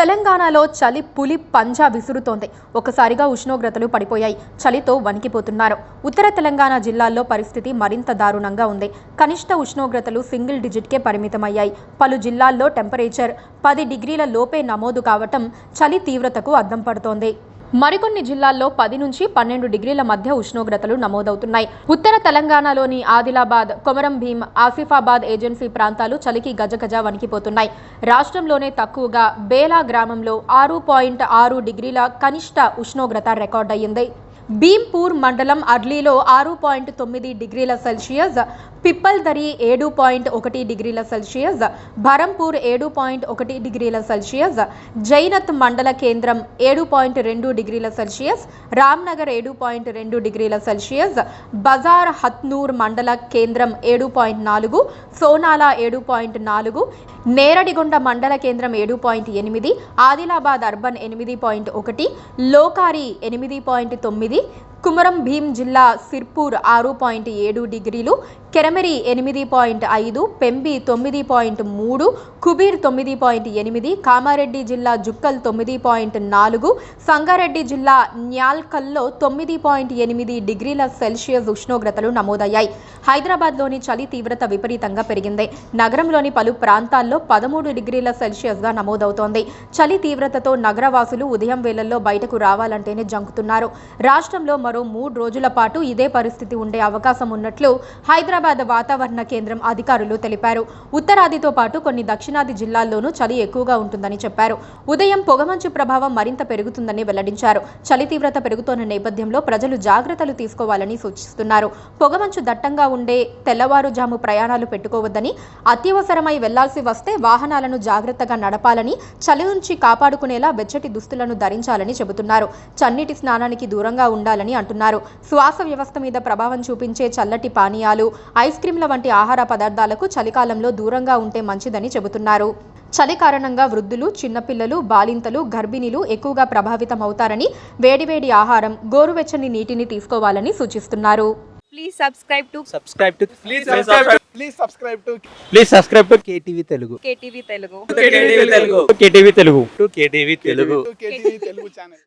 తెలంగాణలో చలి పులి పంజా విసురుతోంది. ఒకసారిగా ఉష్ణోగ్రతలు పడిపోయాయి. చలితో వణికిపోతున్నారు. ఉత్తర తెలంగాణ జిల్లాల్లో పరిస్థితి మరింత దారుణంగా ఉంది. కనిష్ట ఉష్ణోగ్రతలు సింగిల్ డిజిట్కే పరిమితమయ్యాయి. పలు జిల్లాల్లో టెంపరేచర్ 10 డిగ్రీల లోపే నమోదు కావటం చలి తీవ్రతకు అద్దం పడుతోంది. మరికొన్ని జిల్లాల్లో 10 నుంచి 12 డిగ్రీల మధ్య ఉష్ణోగ్రతలు నమోదవుతున్నాయి. ఉత్తర తెలంగాణలోని ఆదిలాబాద్, కొమరం భీం, ఆసిఫాబాద్ ఏజెన్సీ ప్రాంతాలు చలికి గజగజ వణికిపోతున్నాయి. రాష్ట్రంలోనే తక్కువగా బేలా గ్రామంలో 6.6 డిగ్రీల కనిష్ట ఉష్ణోగ్రత రికార్డయ్యింది. భీంపూర్ మండలం అర్లీలో 6.9 డిగ్రీల సెల్సియస్, పిప్పల్దరి 7.1 డిగ్రీల సెల్సియస్, భరంపూర్ 7.1 డిగ్రీల సెల్సియస్, జైనత్ మండల కేంద్రం 7.2 డిగ్రీల సెల్సియస్, రామ్నగర్ 7.2 డిగ్రీల సెల్సియస్, బజార్ హత్నూర్ మండల కేంద్రం 7.4, సోనాల 7.4, నేరడిగొండ మండల కేంద్రం 7.8, ఆదిలాబాద్ అర్బన్ 8.1, లోకారి 8.9, కుమరం భీం జిల్లా సిర్పూర్ 6.7 డిగ్రీలు, కెరమెరి 8.5, పెంబి 9.3, కుబీర్ 9.8, కామారెడ్డి జిల్లా జుక్కల్ 9.4, సంగారెడ్డి జిల్లా న్యాల్కల్లో 9.8 డిగ్రీల సెల్సియస్ ఉష్ణోగ్రతలు నమోదయ్యాయి. హైదరాబాద్లోని చలి తీవ్రత విపరీతంగా పెరిగింది. నగరంలోని పలు ప్రాంతాల్లో 13 డిగ్రీల సెల్సియస్గా నమోదవుతోంది. చలి తీవ్రతతో నగరవాసులు ఉదయం వేళల్లో బయటకు రావాలంటేనే జంకుతున్నారు. రాష్ట్రంలో మరో 3 రోజుల పాటు ఇదే పరిస్థితి ఉండే అవకాశం ఉన్నట్లు హైదరాబాద్ వాతావరణ కేంద్రం అధికారులు తెలిపారు. ఉత్తరాదితో పాటు కొన్ని దక్షిణాది జిల్లాల్లోనూ చలి ఎక్కువగా ఉంటుందని చెప్పారు. ఉదయం పొగమంచు ప్రభావం మరింత పెరుగుతుందని వెల్లడించారు. చలి తీవ్రత పెరుగుతోన్న నేపథ్యంలో ప్రజలు జాగ్రత్తలు తీసుకోవాలని సూచిస్తున్నారు. పొగమంచు దట్టంగా ఉండే తెల్లవారుజాము ప్రయాణాలు పెట్టుకోవద్దని, అత్యవసరమై వెళ్లాల్సి వస్తే వాహనాలను జాగ్రత్తగా నడపాలని, చలి నుంచి కాపాడుకునేలా వెచ్చటి దుస్తులను ధరించాలని చెబుతున్నారు. చన్నీటి స్నానానికి దూరంగా ఉండాలని అంటున్నారు. శ్వాస వ్యవస్థ మీద ప్రభావం చూపించే చల్లటి పానీయాలు, ఐస్ క్రీంల వంటి ఆహార పదార్థాలకు చలికాలంలో దూరంగా ఉంటే మంచిదని చెబుతున్నారు. చలి కారణంగా వృద్ధులు, చిన్నపిల్లలు, బాలింతలు, గర్భిణీలు ఎక్కువగా ప్రభావితం అవుతారని, వేడివేడి ఆహారం, గోరువెచ్చని నీటిని తీసుకోవాలని సూచిస్తున్నారు. Please subscribe to KTV Telugu. KTV Telugu. KTV Telugu. KTV Telugu. KTV Telugu. KTV Telugu channel.